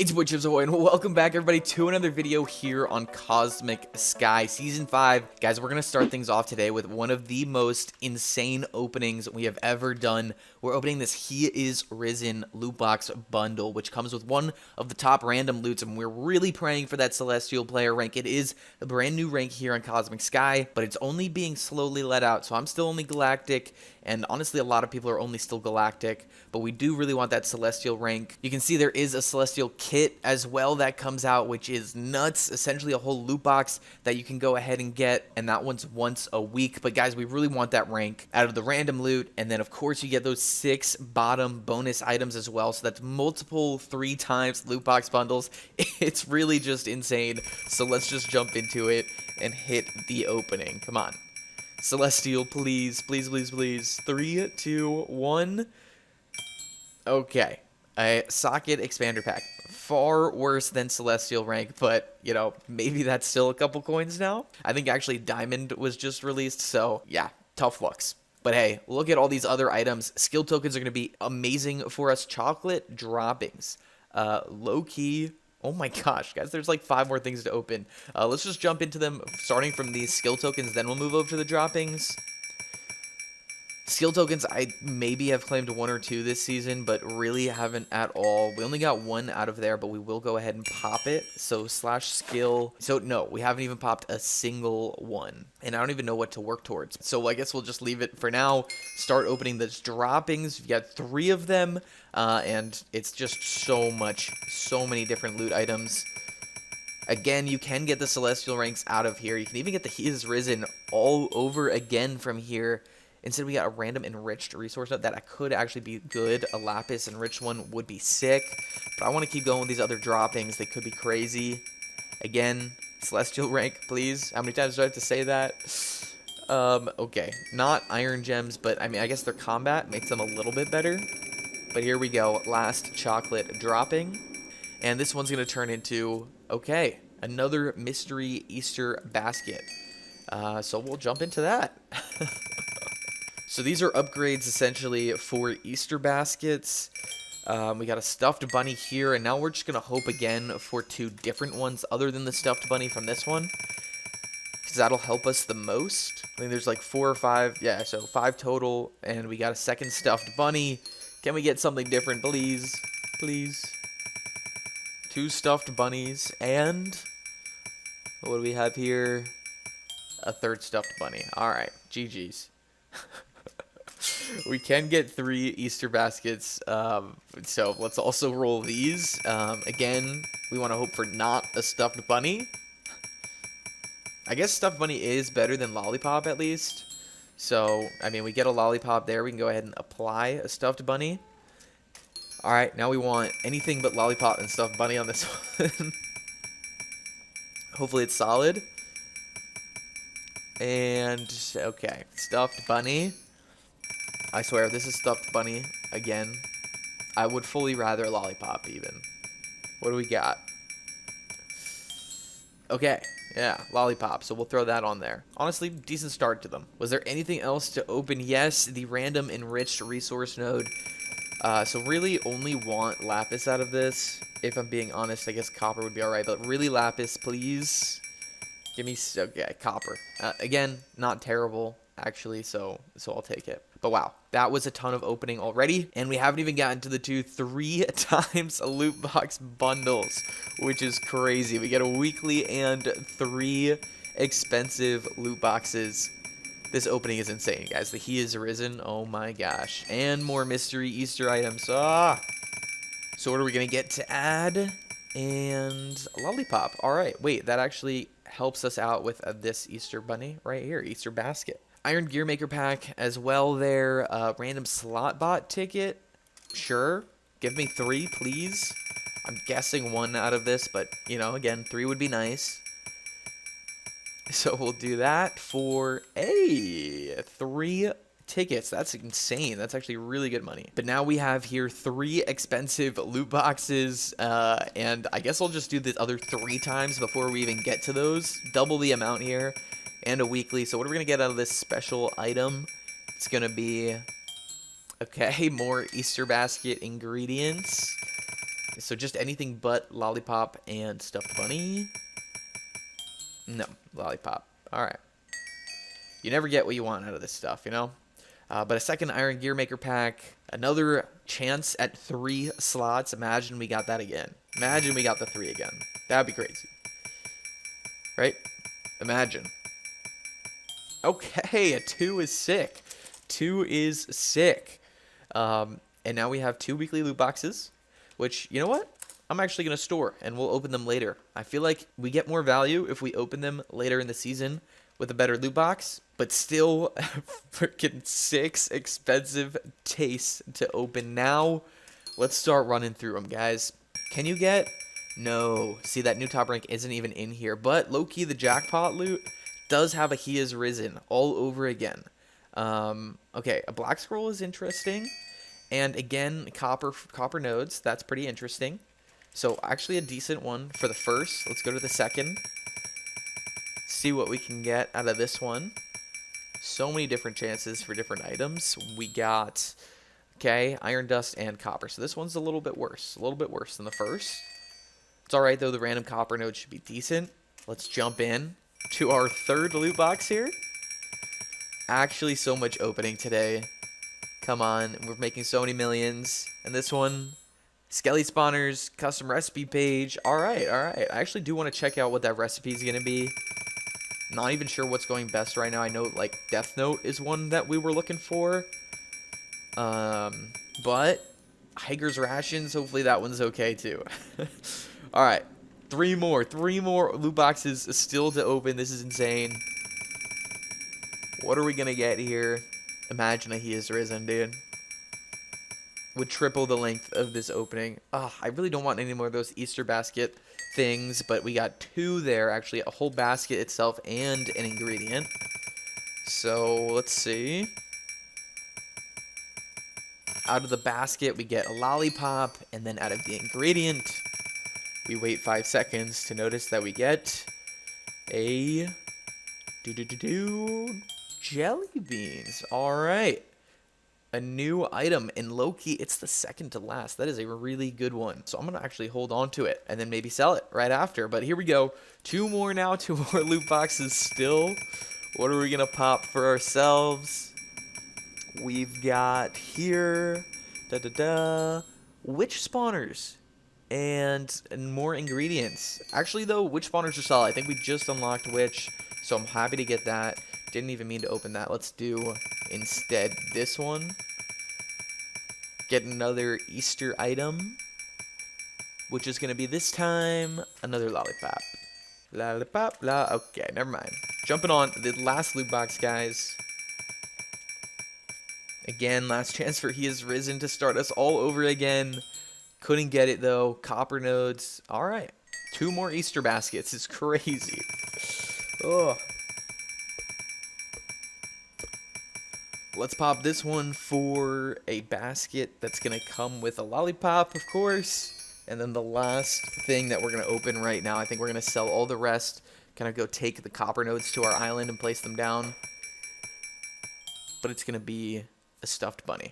It's boy Chips Ahoy, and welcome back everybody to another video here on Cosmic Sky Season 5. Guys, we're going to start things off today with one of the most insane openings we have ever done. We're opening this He Is Rizzen loot box bundle, which comes with one of the top random loots, and we're really praying for that Celestial player rank. It is a brand new rank here on Cosmic Sky, but it's only being slowly let out, so I'm still only Galactic, and honestly a lot of people are only still Galactic, but we do really want that Celestial rank. You can see there is a Celestial kit as well that comes out, which is nuts. Essentially a whole loot box that you can go ahead and get, and that one's once a week. But guys, we really want that rank out of the random loot, and then of course you get those 6 bottom bonus items as well, so that's multiple 3 times loot box bundles. It's really just insane. So let's just jump into it and hit the opening. Come on, Celestial, please, please, please, please. 3, 2, 1. Okay, a socket expander pack. Far worse than Celestial rank, but, you know, maybe that's still a couple coins now. I think actually Diamond was just released, so yeah, tough looks. But hey, look at all these other items. Skill tokens are going to be amazing for us. Chocolate droppings. Low-key. Oh my gosh, guys, there's like 5 more things to open. Let's just jump into them, starting from these skill tokens, then we'll move over to the droppings. Skill tokens, I maybe have claimed 1 or 2 this season, but really haven't at all. We only got 1 out of there, but we will go ahead and pop it. So slash skill. So no, we haven't even popped a single one. And I don't even know what to work towards. So I guess we'll just leave it for now. Start opening the droppings. We've got 3 of them. And it's just so many different loot items. Again, you can get the Celestial ranks out of here. You can even get the He Is Rizzen all over again from here. Instead, we got a random enriched resource node that could actually be good. A lapis enriched one would be sick. But I want to keep going with these other droppings. They could be crazy. Again, Celestial rank, please. How many times do I have to say that? Okay. Not iron gems, but I mean, I guess their combat makes them a little bit better. But here we go. Last chocolate dropping. And this one's going to turn into, okay, another mystery Easter basket. So we'll jump into that. So these are upgrades essentially for Easter baskets. We got a stuffed bunny here, and now we're just going to hope again for 2 different ones other than the stuffed bunny from this one, because that'll help us the most. I think there's like 4 or 5. Yeah, so 5 total, and we got a second stuffed bunny. Can we get something different, please? Please. 2 stuffed bunnies, and what do we have here? A 3rd stuffed bunny. All right, GG's. We can get 3 Easter baskets, so let's also roll these. Again, we want to hope for not a stuffed bunny. I guess stuffed bunny is better than lollipop at least. So, I mean, we get a lollipop there. We can go ahead and apply a stuffed bunny. Alright, now we want anything but lollipop and stuffed bunny on this one. Hopefully it's solid. And, okay, stuffed bunny. I swear, this is stuffed bunny again. I would fully rather a lollipop even. What do we got? Okay, yeah, lollipop. So we'll throw that on there. Honestly, decent start to them. Was there anything else to open? Yes, the random enriched resource node. So really only want lapis out of this. If I'm being honest, I guess copper would be alright. But really lapis, please. Give me, okay, copper. Again, not terrible, actually, so I'll take it. But wow, that was a ton of opening already, and we haven't even gotten to the 3 times loot box bundles, which is crazy. We get a weekly and 3 expensive loot boxes. This opening is insane, guys. The He Is Rizzen, oh my gosh. And more mystery Easter items. Ah! So what are we going to get to add? And a lollipop. All right, wait, that actually helps us out with this Easter bunny right here, Easter basket. Iron Gear Maker pack as well there. Random slot bot ticket. Sure. Give me 3, please. I'm guessing 1 out of this, but, you know, again, 3 would be nice. So we'll do that for 3 tickets. That's insane. That's actually really good money. But now we have here 3 expensive loot boxes, and I guess I'll just do the other 3 times before we even get to those. Double the amount here, and a weekly. So what are we gonna get out of this special item? It's gonna be, okay, more Easter basket ingredients. So just anything but lollipop and stuffed bunny. No, lollipop. All right. You never get what you want out of this stuff, you know? But a second Iron Gear Maker pack. Another chance at 3 slots. Imagine we got that again. Imagine we got the 3 again. That'd be crazy. Right? Imagine. Okay, a 2 is sick. 2 is sick. And now we have 2 weekly loot boxes, which, you know what? I'm actually going to store, and we'll open them later. I feel like we get more value if we open them later in the season with a better loot box, but still freaking 6 expensive tastes to open now. Let's start running through them, guys. Can you get? No. See, that new top rank isn't even in here, but low-key the jackpot loot does have a He Is Risen all over again. Okay, a black scroll is interesting, and again, copper nodes. That's pretty interesting. So actually a decent one for the first. Let's go to the second. See what we can get out of this one. So many different chances for different items. We got, okay, iron dust and copper. So this one's a little bit worse. A little bit worse than the first. It's alright though, the random copper node should be decent. Let's jump in to our third loot box here. Actually so much opening today. Come on, we're making so many millions. And this one, Skelly spawners, custom recipe page. Alright, alright. I actually do want to check out what that recipe is going to be. Not even sure what's going best right now. I know, like, Death Note is one that we were looking for. But Hiker's Rations, hopefully that one's okay too. Alright, 3 more loot boxes still to open. This is insane. What are we going to get here? Imagine a He Is Risen, dude. Would triple the length of this opening. I really don't want any more of those Easter basket things, but we got 2 there, actually, a whole basket itself and an ingredient. So let's see. Out of the basket, we get a lollipop, and then out of the ingredient, we wait 5 seconds to notice that we get a jelly beans. All right. A new item in low-key, it's the second to last. That is a really good one. So I'm going to actually hold on to it and then maybe sell it right after. But here we go. 2 more now. 2 more loot boxes still. What are we going to pop for ourselves? We've got here, witch spawners and more ingredients. Actually, though, witch spawners are solid. I think we just unlocked witch, so I'm happy to get that. Didn't even mean to open that. Let's do instead this one. Get another Easter item, which is going to be this time another lollipop. Okay, never mind. Jumping on the last loot box, guys. Again, last chance for He Is Risen to start us all over again. Couldn't get it, though. Copper nodes. All right. 2 more Easter baskets. It's crazy. Ugh. Let's pop this one for a basket that's going to come with a lollipop, of course. And then the last thing that we're going to open right now, I think we're going to sell all the rest. Kind of go take the copper nodes to our island and place them down. But it's going to be a stuffed bunny.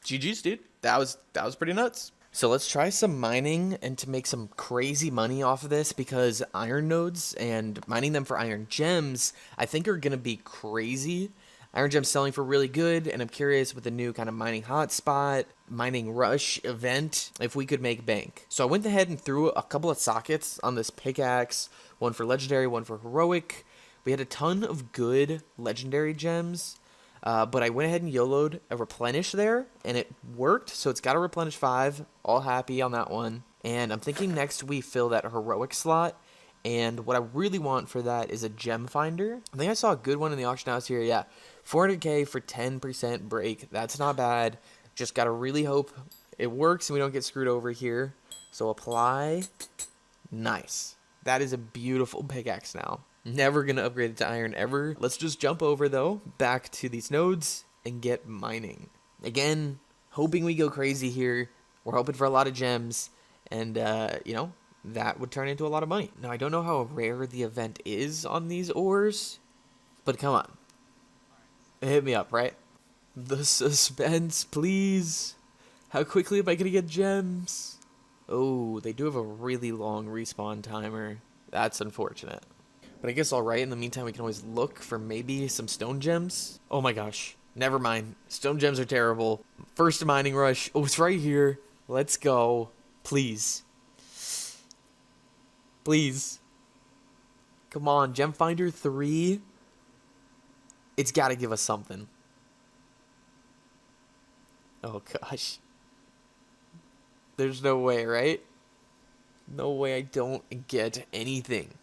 GG's, dude. That was pretty nuts. So let's try some mining and to make some crazy money off of this, because iron nodes and mining them for iron gems, I think are going to be crazy. Iron gems selling for really good, and I'm curious with the new kind of mining hotspot, mining rush event, if we could make bank. So I went ahead and threw a couple of sockets on this pickaxe, one for legendary, one for heroic. We had a ton of good legendary gems, but I went ahead and YOLO'd a replenish there, and it worked. So it's got a replenish 5, all happy on that one. And I'm thinking next we fill that heroic slot. And what I really want for that is a gem finder. I think I saw a good one in the auction house here. Yeah, 400k for 10% break. That's not bad. Just got to really hope it works and we don't get screwed over here. So apply. Nice. That is a beautiful pickaxe now. Never going to upgrade it to iron ever. Let's just jump over, though, back to these nodes and get mining. Again, hoping we go crazy here. We're hoping for a lot of gems. And, you know, that would turn into a lot of money. Now, I don't know how rare the event is on these ores, but come on. Hit me up, right? The suspense, please. How quickly am I going to get gems? Oh, they do have a really long respawn timer. That's unfortunate. But I guess alright, in the meantime we can always look for maybe some stone gems. Oh my gosh. Never mind. Stone gems are terrible. First mining rush. Oh, it's right here. Let's go. Please. Please. Come on, Gem Finder 3. It's got to give us something. Oh gosh. There's no way, right? No way I don't get anything.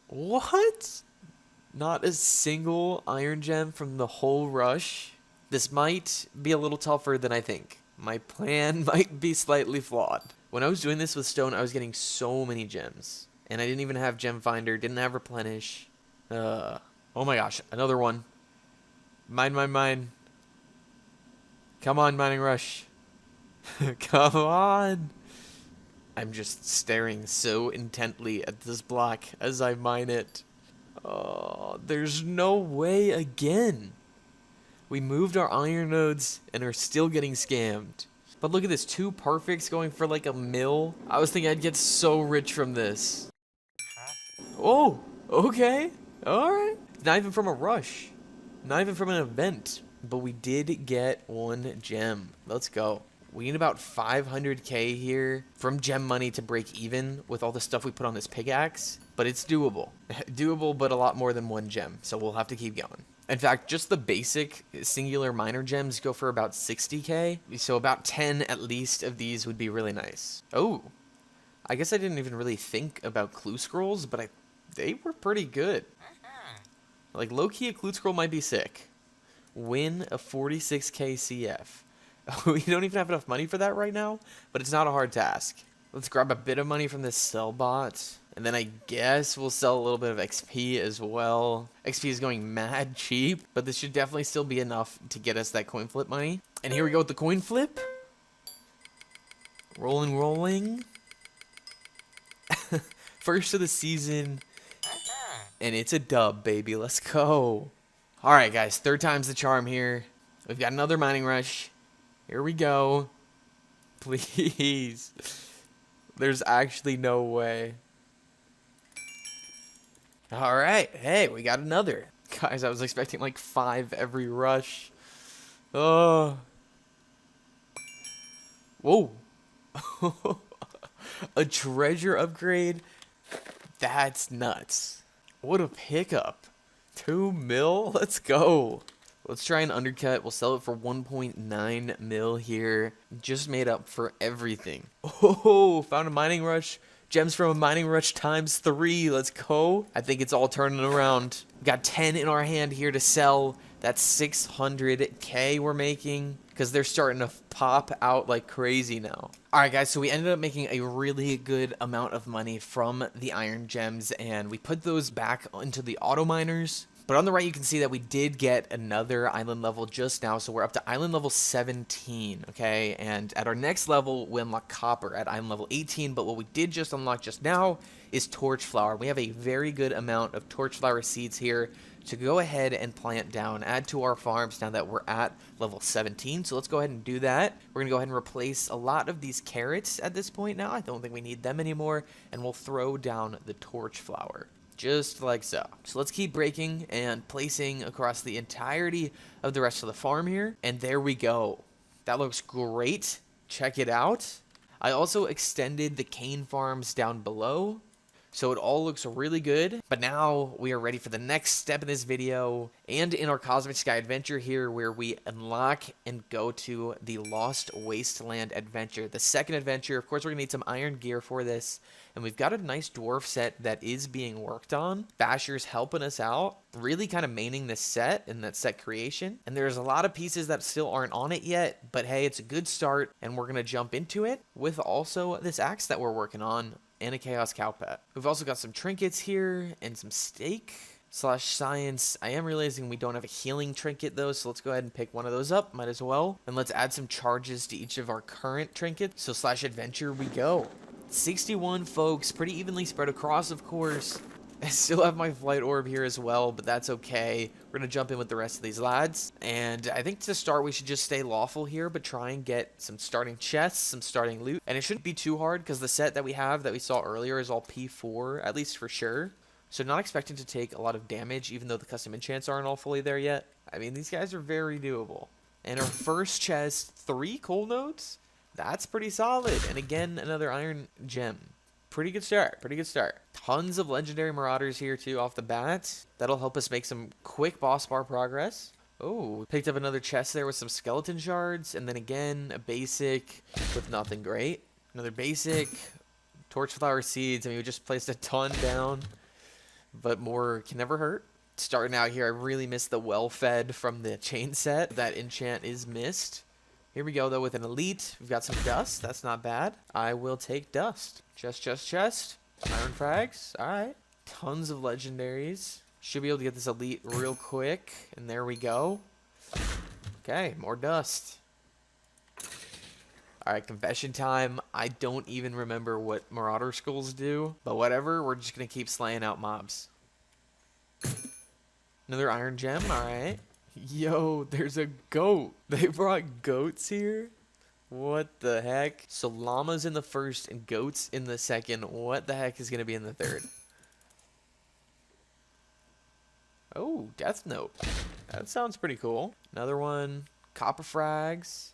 What? Not a single iron gem from the whole rush? This might be a little tougher than I think. My plan might be slightly flawed. When I was doing this with stone, I was getting so many gems. And I didn't even have gem finder, didn't have replenish. Oh my gosh, another one. Mine. Come on, mining rush. Come on. I'm just staring so intently at this block as I mine it. Oh, there's no way again. We moved our iron nodes and are still getting scammed. But look at this, 2 perfects going for like a mil. I was thinking I'd get so rich from this. Oh, okay. Alright. Not even from a rush. Not even from an event. But we did get 1 gem. Let's go. We need about 500k here from gem money to break even with all the stuff we put on this pickaxe. But it's doable. Doable, but a lot more than 1 gem. So we'll have to keep going. In fact, just the basic singular miner gems go for about 60k. So about 10 at least of these would be really nice. Oh, I guess I didn't even really think about clue scrolls, but they were pretty good. Like low-key, a clue scroll might be sick. Win a 46k CF. We don't even have enough money for that right now, but it's not a hard task. Let's grab a bit of money from this sell bot, and then I guess we'll sell a little bit of XP as well. XP is going mad cheap, but this should definitely still be enough to get us that coin flip money. And here we go with the coin flip. Rolling. First of the season, and it's a dub, baby. Let's go. All right, guys, 3rd time's the charm here. We've got another mining rush. Here we go. Please. There's actually no way. All right. Hey, we got another. Guys, I was expecting like 5 every rush. Oh. Whoa. A treasure upgrade? That's nuts. What a pickup. 2 mil? Let's go. Let's try an undercut. We'll sell it for 1.9 mil here. Just made up for everything. Oh, found a mining rush. Gems from a mining rush times 3. Let's go. I think it's all turning around. Got 10 in our hand here to sell. That's 600k we're making because they're starting to pop out like crazy now. All right, guys, so we ended up making a really good amount of money from the iron gems, and we put those back into the auto miners. But on the right, you can see that we did get another island level just now. So we're up to island level 17, okay? And at our next level, we unlock copper at island level 18. But what we did just unlock just now is torch flower. We have a very good amount of torch flower seeds here to go ahead and plant down, add to our farms now that we're at level 17. So let's go ahead and do that. We're going to go ahead and replace a lot of these carrots at this point now. I don't think we need them anymore. And we'll throw down the torch flower. Just like so. So let's keep breaking and placing across the entirety of the rest of the farm here. And there we go. That looks great. Check it out. I also extended the cane farms down below, so it all looks really good. But now we are ready for the next step in this video and in our Cosmic Sky adventure here, where we unlock and go to the Lost Wasteland adventure. The second adventure, of course, we're going to need some iron gear for this. And we've got a nice dwarf set that is being worked on. Basher's helping us out, really kind of maining this set and that set creation. And there's a lot of pieces that still aren't on it yet, but hey, it's a good start, and we're going to jump into it with also this axe that we're working on and a Chaos Cow Pet. We've also got some trinkets here and some steak / science. I am realizing we don't have a healing trinket though, so let's go ahead and pick one of those up, might as well. And let's add some charges to each of our current trinkets. So / adventure we go. 61 folks, pretty evenly spread across, of course. I still have my flight orb here as well, but that's okay. We're going to jump in with the rest of these lads. And I think to start, we should just stay lawful here, but try and get some starting chests, some starting loot. And it shouldn't be too hard because the set that we have that we saw earlier is all P4, at least for sure. So not expecting to take a lot of damage, even though the custom enchants aren't all fully there yet. I mean, these guys are very doable. And our first chest, 3 coal nodes? That's pretty solid. And again, another iron gem. Pretty good start. Pretty good start. Tons of legendary marauders here too off the bat. That'll help us make some quick boss bar progress. Oh, picked up another chest there with some skeleton shards. And then again, a basic with nothing great. Another basic. Torchflower seeds. I mean, we just placed a ton down. But more can never hurt. Starting out here, I really missed the well-fed from the chain set. That enchant is missed. Here we go, though, with an elite. We've got some dust. That's not bad. I will take dust. Chest. Iron frags. All right. Tons of legendaries. Should be able to get this elite real quick. And there we go. Okay, more dust. All right, confession time. I don't even remember what Marauder Skulls do. But whatever, we're just going to keep slaying out mobs. Another iron gem. All right. Yo, there's a goat. They brought goats here? What the heck? So llamas in the first and goats in the second. What the heck is going to be in the third? Oh, Death Note. That sounds pretty cool. Another one. Copper frags.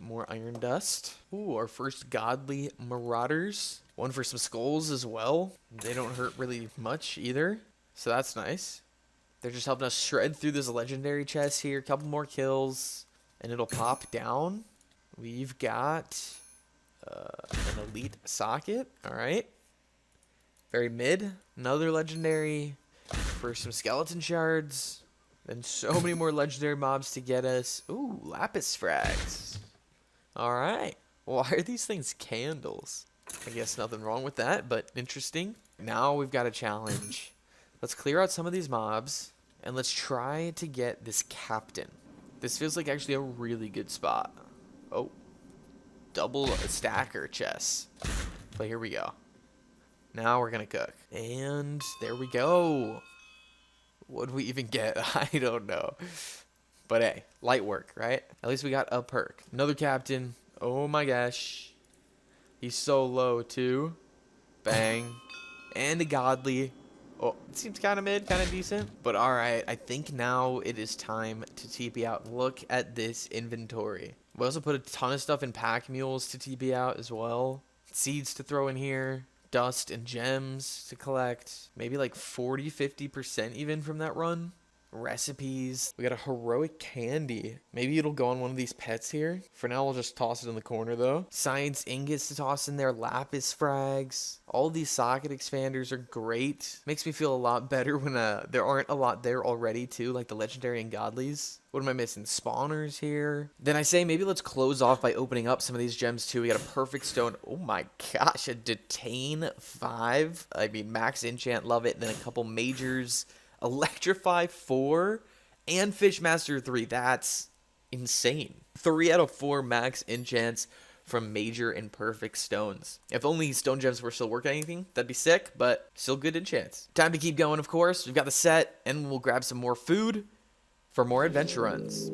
More iron dust. Ooh, our first godly marauders. One for some skulls as well. They don't hurt really much either. So that's nice. They're just helping us shred through this legendary chest here. A couple more kills, and it'll pop down. We've got an elite socket. All right. Very mid. Another legendary for some skeleton shards. Then so many more legendary mobs to get us. Ooh, lapis frags. All right. Why are these things candles? I guess nothing wrong with that, but interesting. Now we've got a challenge. Let's clear out some of these mobs, and let's try to get this captain. This feels like actually a really good spot. Oh, double stacker chests. But here we go. Now we're going to cook. And there we go. What do we even get? I don't know. But hey, light work, right? At least we got a perk. Another captain. Oh my gosh. He's so low too. Bang. And a godly. Oh, it seems kind of mid, kind of decent. But alright, I think now it is time to TP out. Look at this inventory. We also put a ton of stuff in pack mules to TP out as well. Seeds to throw in here. Dust and gems to collect. Maybe like 40-50% even from that run. Recipes. We got a heroic candy. Maybe it'll go on one of these pets here. For now, we'll just toss it in the corner though. Science ingots to toss in there. Lapis frags. All these socket expanders are great. Makes me feel a lot better when there aren't a lot there already too, like the legendary and godlies. What am I missing? Spawners here. Then I say maybe let's close off by opening up some of these gems too. We got a perfect stone. Oh my gosh, a detain 5. I mean, max enchant, love it. Then a couple majors. Electrify 4 and Fishmaster 3. That's insane. 3 out of 4 max enchants from major and perfect stones. If only stone gems were still working anything, that'd be sick, but still good enchants. Time to keep going, of course. We've got the set, and we'll grab some more food for more adventure runs.